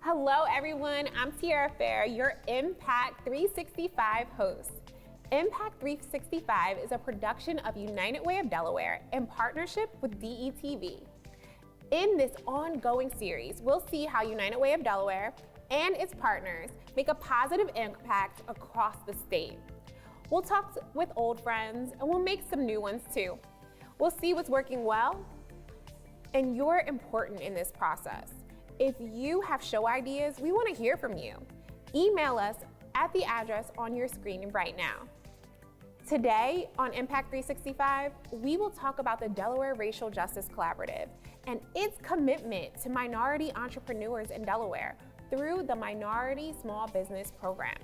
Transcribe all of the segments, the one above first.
Hello everyone, I'm Tiara Fair, your Impact 365 host. Impact 365 is a production of United Way of Delaware in partnership with DETV. In this ongoing series, we'll see how United Way of Delaware and its partners make a positive impact across the state. We'll talk with old friends and we'll make some new ones too. We'll see what's working well, and you're important in this process. If you have show ideas, we want to hear from you. Email us at the address on your screen right now. Today on Impact 365, we will talk about the Delaware Racial Justice Collaborative and its commitment to minority entrepreneurs in Delaware through the Minority Small Business Program.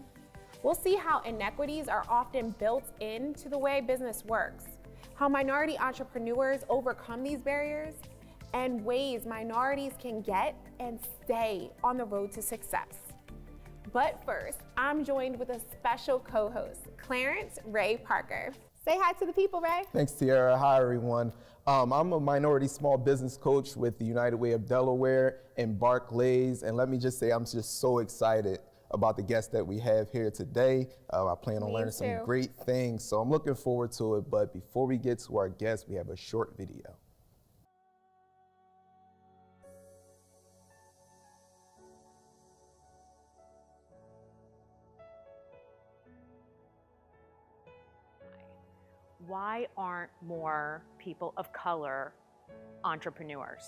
We'll see how inequities are often built into the way business works, how minority entrepreneurs overcome these barriers, and ways minorities can get and stay on the road to success. But first, I'm joined with a special co-host, Clarence Ray Parker. Say hi to the people, Ray. Thanks, Tiara. Hi, everyone. I'm a minority small business coach with the United Way of Delaware in Barclays, and let me just say I'm just so excited about the guests that we have here today. I plan on learning some great things, so I'm looking forward to it. But before we get to our guests, we have a short video. Why aren't more people of color entrepreneurs?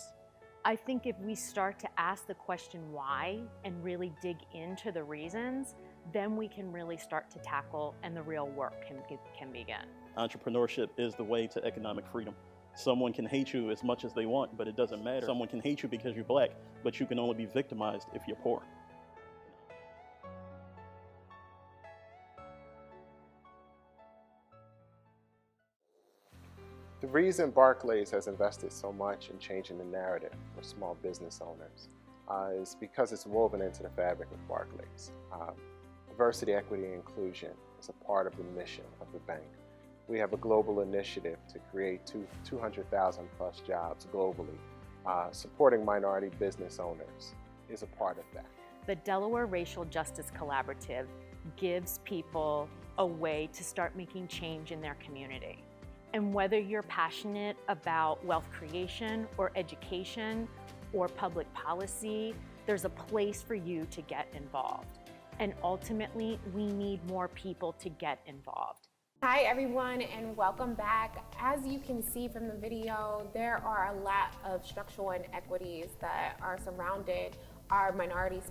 I think if we start to ask the question why and really dig into the reasons, then we can really start to tackle and the real work can begin. Entrepreneurship is the way to economic freedom. Someone can hate you as much as they want, but it doesn't matter. Someone can hate you because you're black, but you can only be victimized if you're poor. The reason Barclays has invested so much in changing the narrative for small business owners is because it's woven into the fabric of Barclays. Diversity, equity, and inclusion is a part of the mission of the bank. We have a global initiative to create 200,000 plus jobs globally. Supporting minority business owners is a part of that. The Delaware Racial Justice Collaborative gives people a way to start making change in their community. And whether you're passionate about wealth creation or education or public policy, there's a place for you to get involved. And ultimately, we need more people to get involved. Hi everyone, and welcome back. As you can see from the video, there are a lot of structural inequities that are surrounding our minority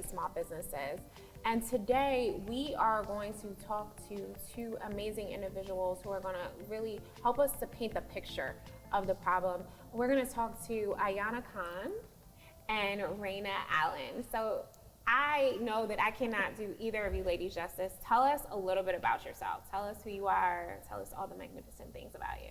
small businesses. And today we are going to talk to two amazing individuals who are going to really help us to paint the picture of the problem. We're going to talk to Ayanna Khan and Raina Allen. So I know that I cannot do either of you ladies justice. Tell us a little bit about yourself. Tell us who you are. Tell us all the magnificent things about you.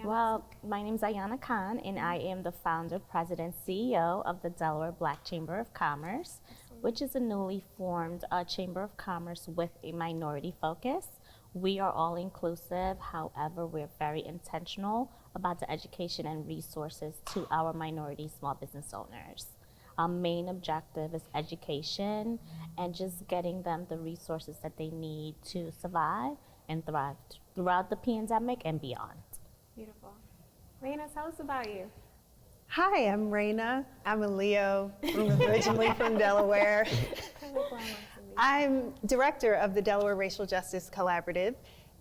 Well, my name is Ayanna Khan, and I am the founder, president, CEO of the Delaware Black Chamber of Commerce, which is a newly formed Chamber of Commerce with a minority focus. We are all inclusive, however, we're very intentional about the education and resources to our minority small business owners. Our main objective is education and just getting them the resources that they need to survive and thrive throughout the pandemic and beyond. Beautiful. Raina, tell us about you. Hi, I'm Raina. I'm a Leo, originally from Delaware. I'm director of the Delaware Racial Justice Collaborative,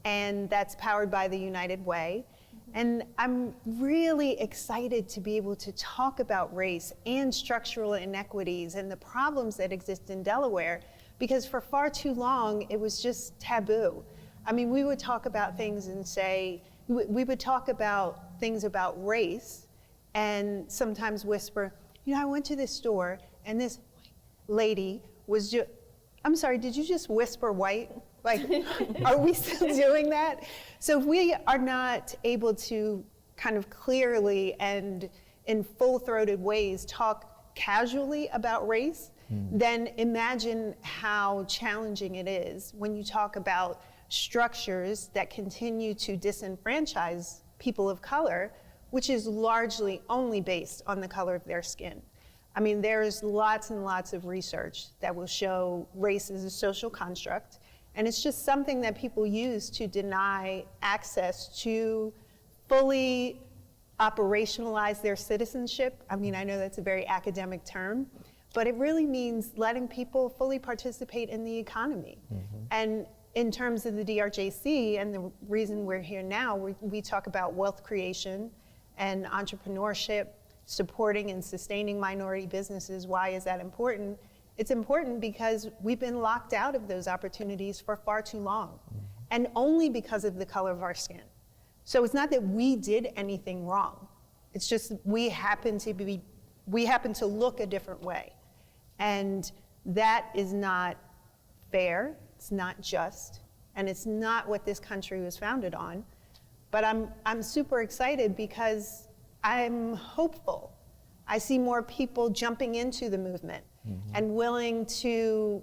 and that's powered by the United Way. And I'm really excited to be able to talk about race and structural inequities and the problems that exist in Delaware, because for far too long, it was just taboo. I mean, we would talk about things and say, we would talk about things about race and sometimes whisper, you know, I went to this store and this lady was just, I'm sorry, did you just whisper white? Like, are we still doing that? So if we are not able to kind of clearly and in full-throated ways talk casually about race, then imagine how challenging it is when you talk about structures that continue to disenfranchise people of color which is largely only based on the color of their skin. I mean, there's lots and lots of research that will show race is a social construct, and it's just something that people use to deny access to fully operationalize their citizenship. I mean, I know that's a very academic term, but it really means letting people fully participate in the economy. And in terms of the DRJC, and the reason we're here now, we talk about wealth creation and entrepreneurship, supporting and sustaining minority businesses. Why is that important? It's important because we've been locked out of those opportunities for far too long, and only because of the color of our skin. So it's not that we did anything wrong. It's just we happen to look a different way. And that is not fair, it's not just, and it's not what this country was founded on. But I'm super excited because I'm hopeful. I see more people jumping into the movement and willing to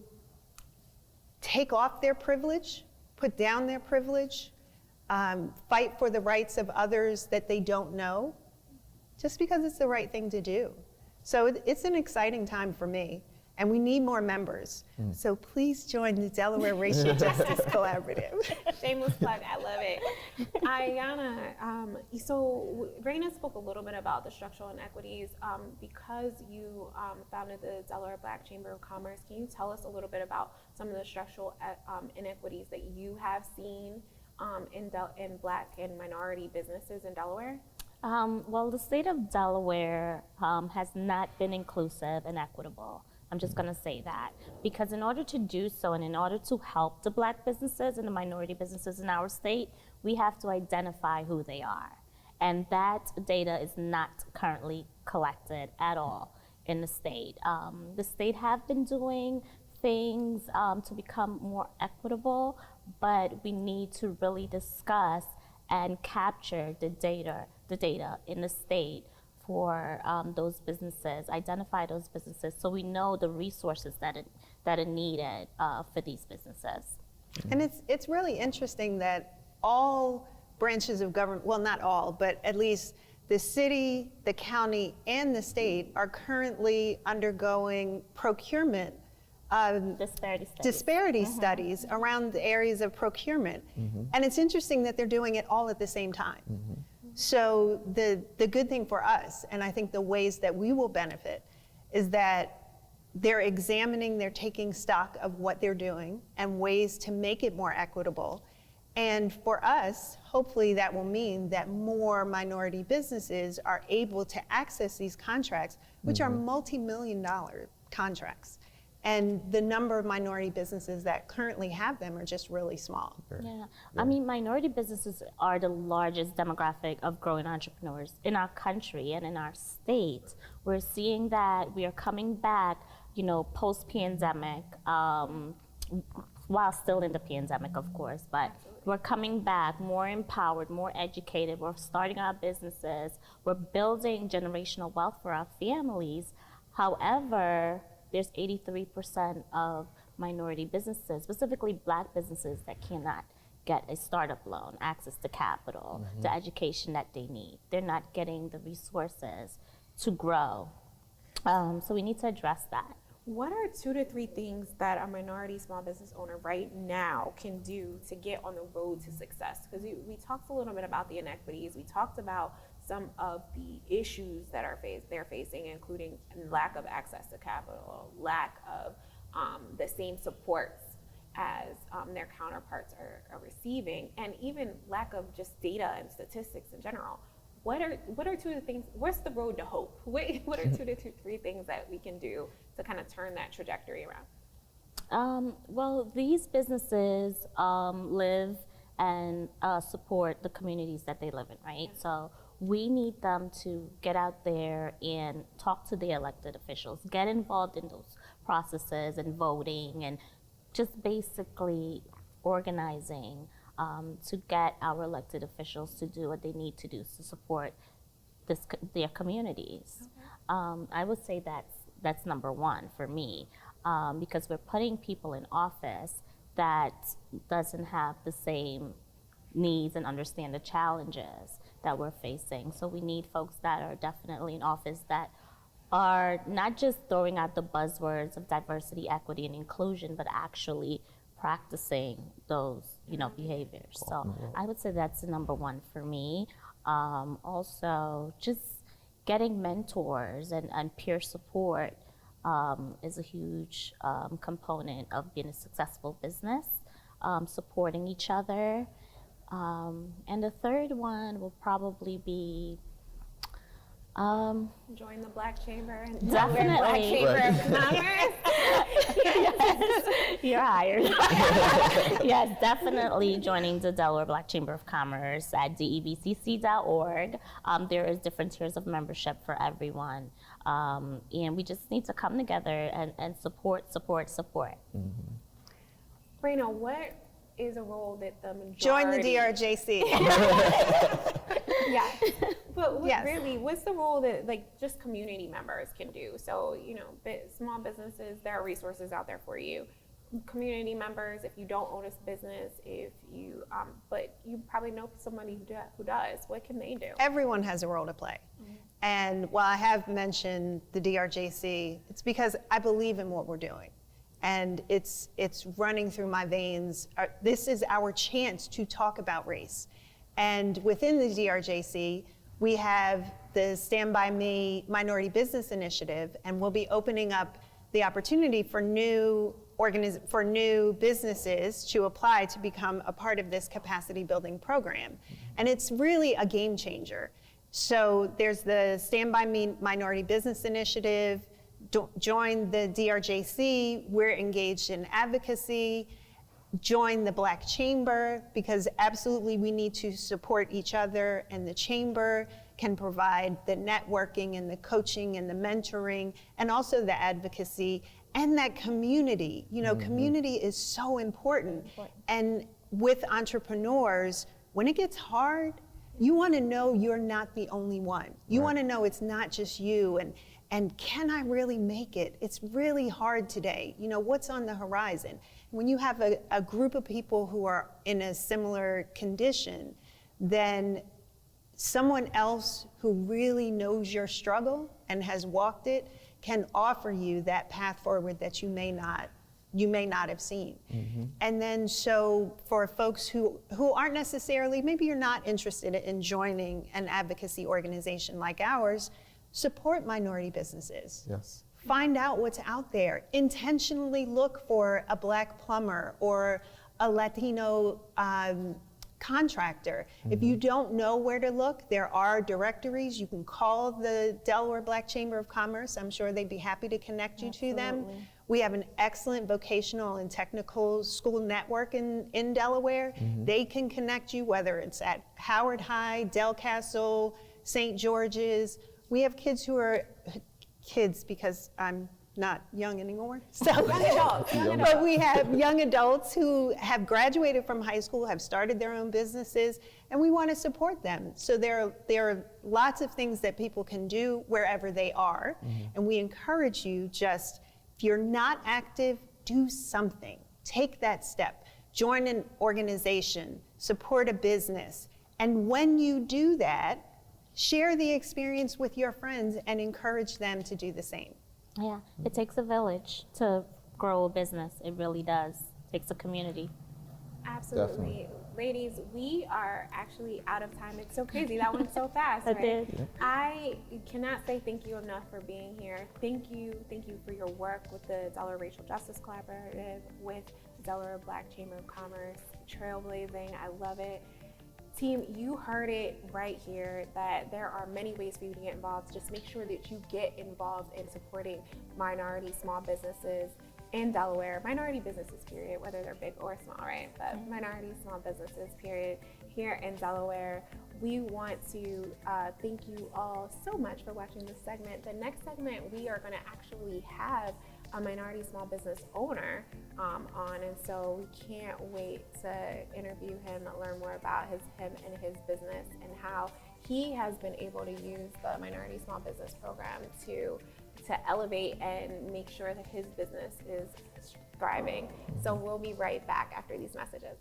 take off their privilege, put down their privilege, fight for the rights of others that they don't know, just because it's the right thing to do. So it's an exciting time for me, and we need more members. So please join the Delaware Racial Justice Collaborative. Shameless plug, I love it. Ayanna, so Raina spoke a little bit about the structural inequities. Because you founded the Delaware Black Chamber of Commerce, can you tell us a little bit about some of the structural inequities that you have seen in Black and minority businesses in Delaware? Well, the state of Delaware has not been inclusive and equitable. I'm just going to say that. Because in order to do so, and in order to help the Black businesses and the minority businesses in our state, we have to identify who they are. And that data is not currently collected at all in the state. The state have been doing things to become more equitable, but we need to really discuss and capture the data in the state for those businesses, identify those businesses, so we know the resources that are needed for these businesses. And it's really interesting that all branches of government, well, not all, but at least the city, the county, and the state are currently undergoing procurement disparity studies around the areas of procurement. And it's interesting that they're doing it all at the same time. So the good thing for us, and I think the ways that we will benefit, is that they're examining, they're taking stock of what they're doing and ways to make it more equitable. And for us, hopefully that will mean that more minority businesses are able to access these contracts, which are multi-million-dollar contracts. And the number of minority businesses that currently have them are just really small. Yeah. I mean, minority businesses are the largest demographic of growing entrepreneurs in our country and in our state. We're seeing that we are coming back, post-pandemic, while still in the pandemic, of course, but we're coming back more empowered, more educated. We're starting our businesses. We're building generational wealth for our families. However, there's 83% of minority businesses, specifically Black businesses, that cannot get a startup loan, access to capital, the education that they need. They're not getting the resources to grow. So we need to address that. What are 2 to 3 things that a minority small business owner right now can do to get on the road to success? Because we talked a little bit about the inequities. We talked about some of the issues that they're facing, including lack of access to capital, lack of the same supports as their counterparts are receiving, and even lack of just data and statistics in general. What are 2 of the things? What's the road to hope? What are 2 to 3 things that we can do to kind of turn that trajectory around? Well, these businesses live and support the communities that they live in, right? So we need them to get out there and talk to the elected officials, get involved in those processes and voting, and just basically organizing to get our elected officials to do what they need to do to support their communities. I would say that's number one for me, because we're putting people in office that doesn't have the same needs and understand the challenges that we're facing. So we need folks that are definitely in office that are not just throwing out the buzzwords of diversity, equity, and inclusion, but actually practicing those, behaviors. So I would say that's the number one for me. Also, just getting mentors and peer support is a huge component of being a successful business, supporting each other. And the third one will probably be join the Black Chamber and definitely Black Chamber of Commerce. Yes, you're hired. Yes, definitely joining the Delaware Black Chamber of Commerce at debcc.org. There is different tiers of membership for everyone, and we just need to come together and support. Mm-hmm. Raina, what is a role that the majority... Join the DRJC. Yeah. But Yes. really, what's the role that just community members can do? So, small businesses, there are resources out there for you. Community members, if you don't own a business, but you probably know somebody who does, what can they do? Everyone has a role to play. And while I have mentioned the DRJC, it's because I believe in what we're doing. And it's running through my veins. This is our chance to talk about race. And within the DRJC, we have the Stand By Me Minority Business Initiative, and we'll be opening up the opportunity for new businesses to apply to become a part of this capacity building program. And it's really a game changer. So there's the Stand By Me Minority Business Initiative. Join the DRJC. We're engaged in advocacy. Join the Black Chamber, because absolutely we need to support each other, and the Chamber can provide the networking and the coaching and the mentoring and also the advocacy and that community. Community is so important. And with entrepreneurs, when it gets hard, you want to know you're not the only one. You want to know it's not just you, and can I really make it? It's really hard today. What's on the horizon? When you have a group of people who are in a similar condition, then someone else who really knows your struggle and has walked it can offer you that path forward that you may not have seen. Mm-hmm. And then so for folks who aren't necessarily, maybe you're not interested in joining an advocacy organization like ours, support minority businesses. Yes. Find out what's out there. Intentionally look for a Black plumber or a Latino contractor. Mm-hmm. If you don't know where to look, there are directories. You can call the Delaware Black Chamber of Commerce. I'm sure they'd be happy to connect you to them. We have an excellent vocational and technical school network in Delaware. Mm-hmm. They can connect you, whether it's at Howard High, Del Castle, St. George's. We have kids who are kids because I'm not young anymore. So, young adults. But we have young adults who have graduated from high school, have started their own businesses, and we want to support them. So there are lots of things that people can do wherever they are. Mm-hmm. And we encourage you, just if you're not active, do something. Take that step. Join an organization, support a business. And when you do that, share the experience with your friends and encourage them to do the same. Yeah, it takes a village to grow a business. It really does. It takes a community. Absolutely. Definitely. Ladies, we are actually out of time. It's so crazy. That went so fast, It right? did. Yeah. I cannot say thank you enough for being here. Thank you for your work with the Delaware Racial Justice Collaborative, with the Delaware Black Chamber of Commerce, trailblazing. I love it. Team, you heard it right here that there are many ways for you to get involved. Just make sure that you get involved in supporting minority small businesses in Delaware, minority businesses, period, whether they're big or small, right? But minority small businesses, period, here in Delaware. We want to thank you all so much for watching this segment. The next segment, we are going to actually have a minority small business owner on, and so we can't wait to interview him, learn more about him and his business, and how he has been able to use the minority small business program to elevate and make sure that his business is thriving. So we'll be right back after these messages.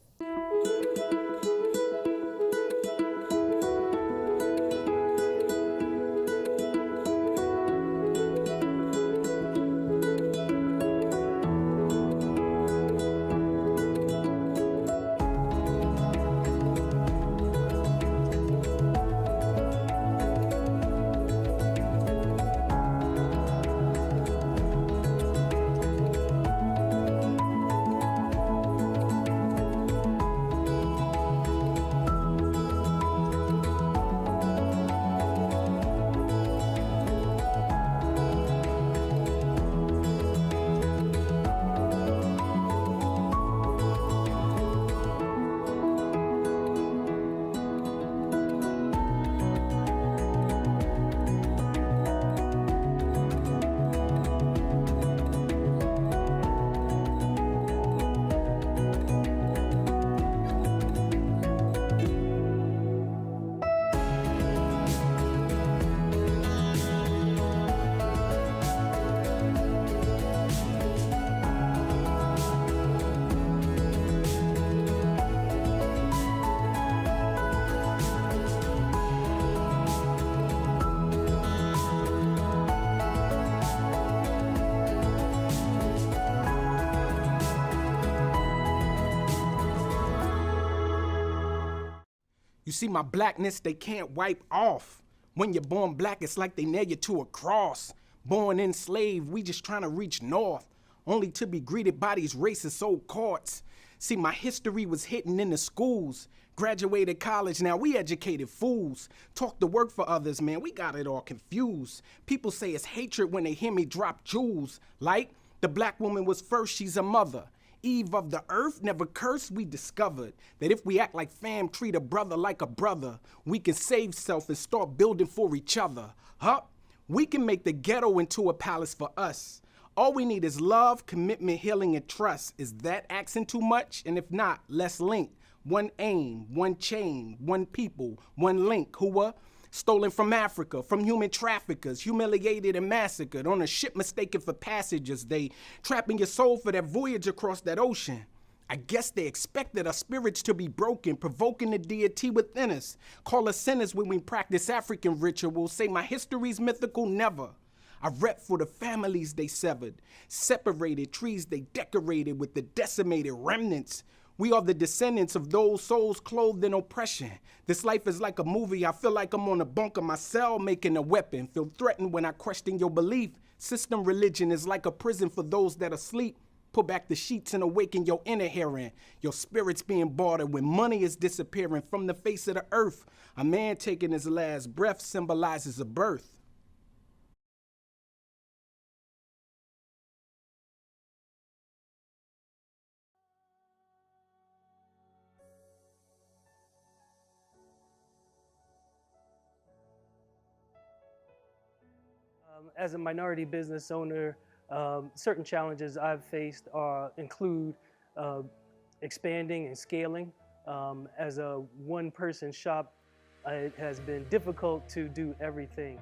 You see, my blackness, they can't wipe off. When you're born black, it's like they nail you to a cross. Born enslaved, we just trying to reach north, only to be greeted by these racist old courts. See, my history was hidden in the schools. Graduated college, now we educated fools. Talk to work for others, man, we got it all confused. People say it's hatred when they hear me drop jewels. Like, the black woman was first, she's a mother. Eve of the earth, never cursed, we discovered that if we act like fam, treat a brother like a brother, we can save self and start building for each other. Huh? We can make the ghetto into a palace for us. All we need is love, commitment, healing, and trust. Is that asking too much? And if not, let's link. One aim, one chain, one people, one link. Who were stolen from Africa, from human traffickers, humiliated and massacred on a ship mistaken for passengers. They trapping your soul for that voyage across that ocean. I guess they expected our spirits to be broken, provoking the deity within us. Call us sinners when we practice African rituals. Say my history's mythical, never. I rep for the families they severed, separated trees they decorated with the decimated remnants. We are the descendants of those souls clothed in oppression. This life is like a movie. I feel like I'm on the bunk of my cell making a weapon. Feel threatened when I question your belief. System religion is like a prison for those that are asleep. Pull back the sheets and awaken your inner hearing. Your spirit's being bartered when money is disappearing from the face of the earth. A man taking his last breath symbolizes a birth. As a minority business owner, certain challenges I've faced include expanding and scaling. As a one-person shop, it has been difficult to do everything.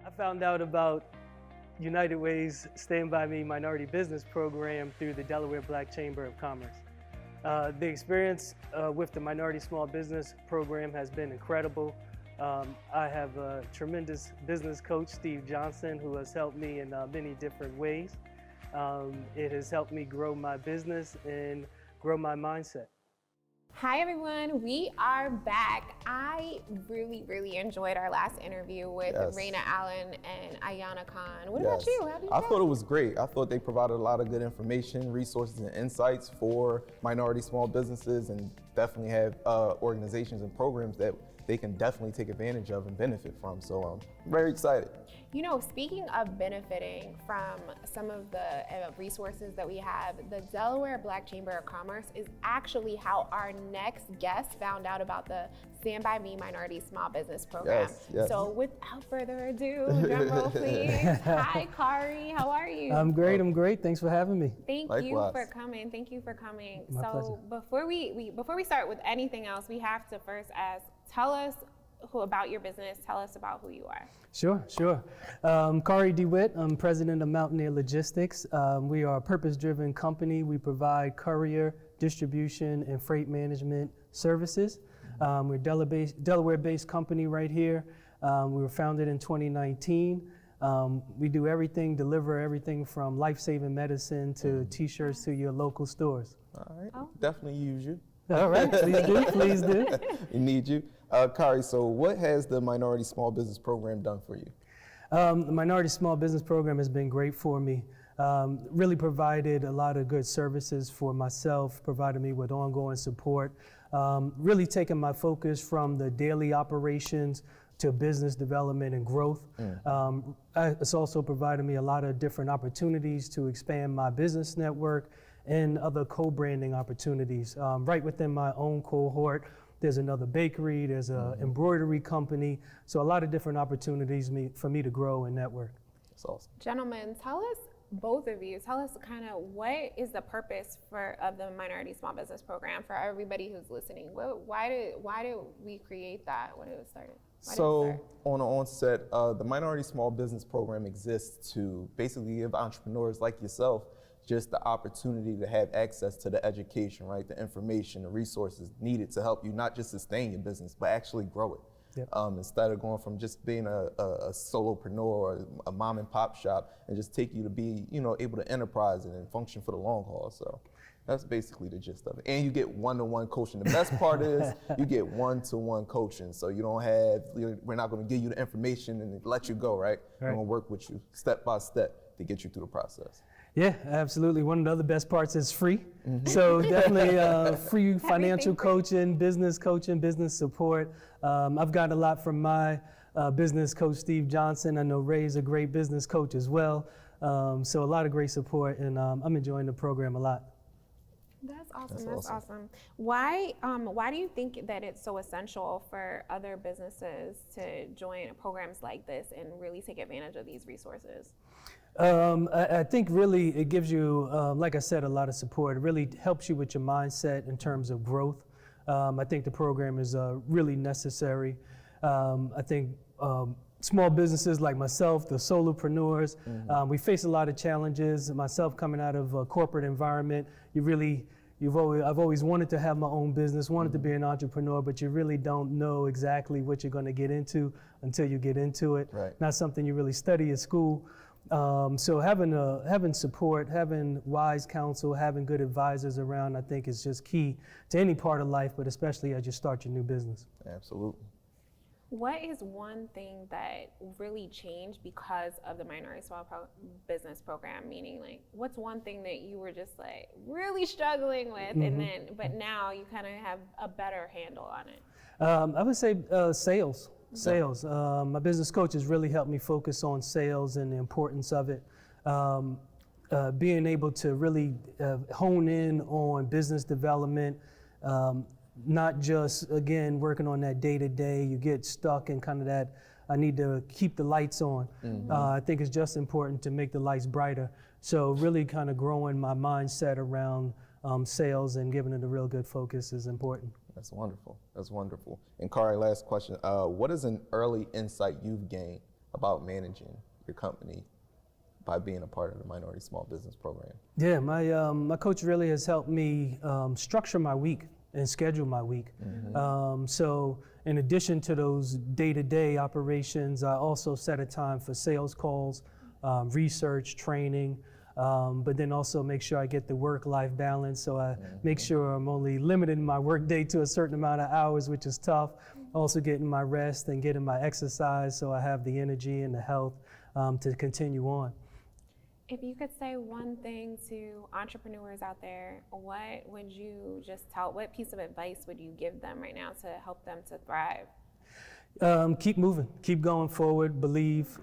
I found out about United Way's Stand By Me Minority Business Program through the Delaware Black Chamber of Commerce. The experience with the Minority Small Business Program has been incredible. I have a tremendous business coach, Steve Johnson, who has helped me in many different ways. It has helped me grow my business and grow my mindset. Hi everyone, we are back. I really enjoyed our last interview with Raina Allen and Ayana Khan. What about you? How did you I thought it was great. I thought they provided a lot of good information, resources, and insights for minority small businesses, and definitely have organizations and programs that they can definitely take advantage of and benefit from. So I'm very excited. You know, speaking of benefiting from some of the resources that we have, the Delaware Black Chamber of Commerce is actually how our next guest found out about the Stand By Me Minority Small Business Program. Yes. So without further ado, drum roll please. Hi, Kari, how are you? I'm great. Thanks for having me. Thank you for coming. My pleasure. Before we start with anything else, we have to first ask, tell us about your business. Tell us about who you are. Sure. Kari DeWitt, I'm president of Mountaineer Logistics. We are a purpose-driven company. We provide courier, distribution, and freight management services. We're a Delaware-based company right here. We were founded in 2019. We do everything, deliver everything from life-saving medicine to t-shirts to your local stores. All right, definitely use you. All right, please do. We need you. Kari, so what has the Minority Small Business Program done for you? The Minority Small Business Program has been great for me. Really provided a lot of good services for myself, provided me with ongoing support, really taken my focus from the daily operations to business development and growth. It's also provided me a lot of different opportunities to expand my business network and other co-branding opportunities. Right within my own cohort, there's another bakery, there's an embroidery company, so a lot of different opportunities for me to grow and network. That's awesome. Gentlemen, both of you, tell us kind of what is the purpose of the Minority Small Business Program for everybody who's listening? Why did we create that? When it was started? So on the onset, the Minority Small Business Program exists to basically give entrepreneurs like yourself just the opportunity to have access to the education, right? The information, the resources needed to help you not just sustain your business, but actually grow it. Yep. Instead of going from just being a solopreneur or a mom and pop shop, and just take you to be, able to enterprise and function for the long haul. So that's basically the gist of it. And you get one-to-one coaching. The best part is you get one-to-one coaching. So you don't have, we're not going to give you the information and let you go, right? We're going to work with you step by step to get you through the process. Yeah, absolutely. One of the other best parts is free. So definitely free financial coaching, business support. I've got a lot from my business coach, Steve Johnson. I know Ray's a great business coach as well. So a lot of great support, and I'm enjoying the program a lot. That's awesome. That's awesome. Why do you think that it's so essential for other businesses to join programs like this and really take advantage of these resources? I think really it gives you, like I said, a lot of support. It really helps you with your mindset in terms of growth. I think the program is really necessary. I think small businesses like myself, the solopreneurs, we face a lot of challenges. Myself coming out of a corporate environment, I've always wanted to have my own business, wanted to be an entrepreneur, but you really don't know exactly what you're going to get into until you get into it. Right. Not something you really study at school. So having support, having wise counsel, having good advisors around, I think is just key to any part of life, but especially as you start your new business. Absolutely. What is one thing that really changed because of the Minority Small Business Program? Meaning, like, what's one thing that you were just like really struggling with, and but now you kind of have a better handle on it? I would say sales. Sales. My business coach has really helped me focus on sales and the importance of it. Being able to really hone in on business development, not just, again, working on that day-to-day. You get stuck in kind of that, I need to keep the lights on. I think it's just important to make the lights brighter. So really kind of growing my mindset around sales and giving it a real good focus is important. That's wonderful. That's wonderful. And Kari, last question. What is an early insight you've gained about managing your company by being a part of the Minority Small Business Program? Yeah, my coach really has helped me structure my week and schedule my week. So in addition to those day-to-day operations, I also set a time for sales calls, research, training, but then also make sure I get the work-life balance. So I make sure I'm only limiting my work day to a certain amount of hours, which is tough. Also getting my rest and getting my exercise so I have the energy and the health to continue on. If you could say one thing to entrepreneurs out there, what would you just tell, what piece of advice would you give them right now to help them to thrive? Keep moving, keep going forward, believe,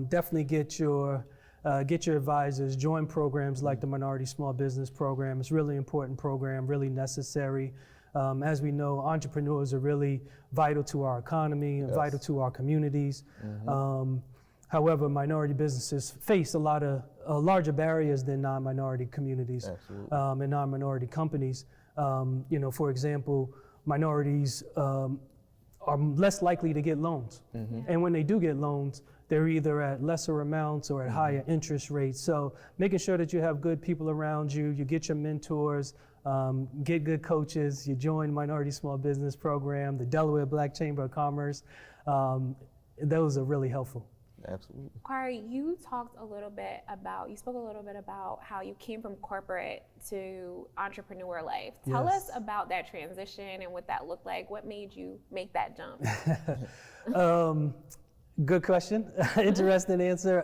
definitely get your advisors, join programs like the Minority Small Business Program. It's a really important program, really necessary. As we know, entrepreneurs are really vital to our economy, vital to our communities. However, minority businesses face a lot of larger barriers than non-minority communities and non-minority companies. For example, minorities are less likely to get loans. And when they do get loans, they're either at lesser amounts or at higher interest rates. So making sure that you have good people around you, you get your mentors, get good coaches, you join Minority Small Business Program, the Delaware Black Chamber of Commerce, those are really helpful. Absolutely. Kari, you spoke a little bit about how you came from corporate to entrepreneur life. Tell us about that transition and what that looked like. What made you make that jump? Good question. Interesting answer.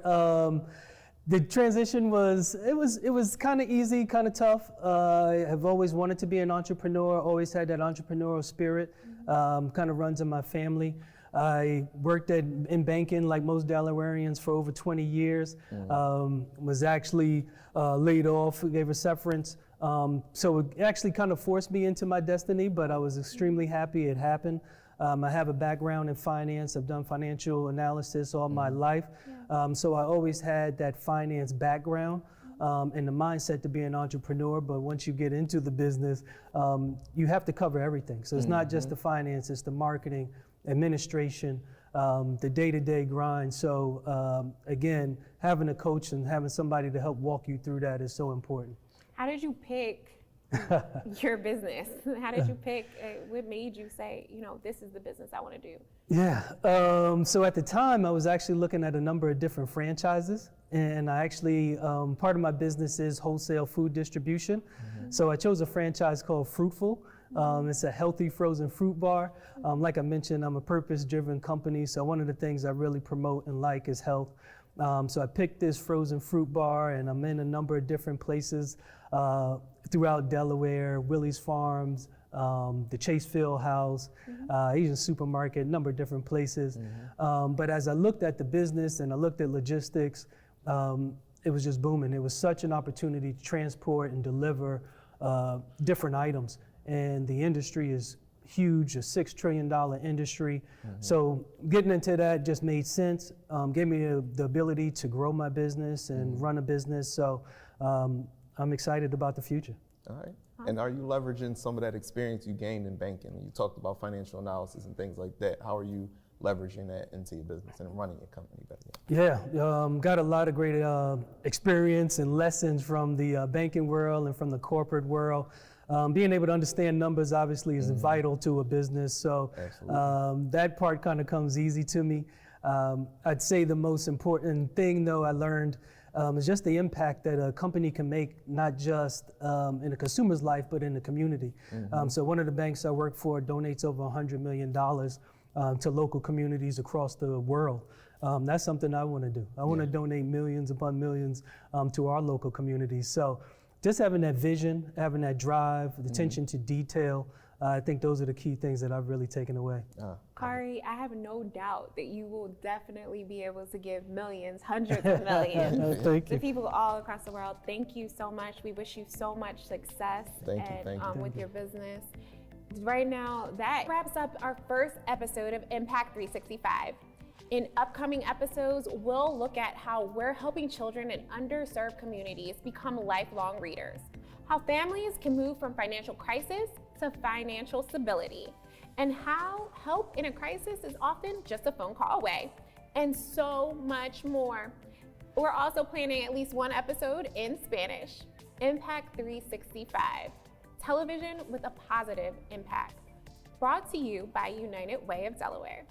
The transition was kind of easy, kind of tough. I have always wanted to be an entrepreneur, always had that entrepreneurial spirit, kind of runs in my family. I worked in banking like most Delawareans for over 20 years, was actually laid off, gave a severance. So it actually kind of forced me into my destiny, but I was extremely happy it happened. I have a background in finance. I've done financial analysis all my life. So I always had that finance background and the mindset to be an entrepreneur. But once you get into the business, you have to cover everything. So it's not just the finance, it's the marketing, administration, the day-to-day grind. So again, having a coach and having somebody to help walk you through that is so important. How did you pick your business? How did you pick, what made you say, you know, this is the business I want to do? Yeah, so at the time I was actually looking at a number of different franchises, and I actually, part of my business is wholesale food distribution. So I chose a franchise called Fruitful. It's a healthy frozen fruit bar. Like I mentioned, I'm a purpose-driven company, so one of the things I really promote and like is health. So I picked this frozen fruit bar, and I'm in a number of different places throughout Delaware, Willie's Farms, the Chase Field House, Asian Supermarket, a number of different places. But as I looked at the business and I looked at logistics, it was just booming. It was such an opportunity to transport and deliver different items. And the industry is huge, a $6 trillion industry. So getting into that just made sense, gave me the ability to grow my business and run a business. So I'm excited about the future. All right. And are you leveraging some of that experience you gained in banking? You talked about financial analysis and things like that. How are you leveraging that into your business and running your company better? Yeah, got a lot of great experience and lessons from the banking world and from the corporate world. Being able to understand numbers obviously is vital to a business, so that part kind of comes easy to me. I'd say the most important thing though I learned is just the impact that a company can make, not just in a consumer's life, but in the community. So one of the banks I work for donates over $100 million to local communities across the world. That's something I want to do. I want to donate millions upon millions to our local communities. So just having that vision, having that drive, the attention to detail, I think those are the key things that I've really taken away. Kari, I have no doubt that you will definitely be able to give millions, hundreds of millions to people all across the world. Thank you so much. We wish you so much success with your business. Right now, that wraps up our first episode of Impact 365. In upcoming episodes, we'll look at how we're helping children in underserved communities become lifelong readers, how families can move from financial crisis to financial stability, and how help in a crisis is often just a phone call away, and so much more. We're also planning at least one episode in Spanish. Impact 365, television with a positive impact. Brought to you by United Way of Delaware.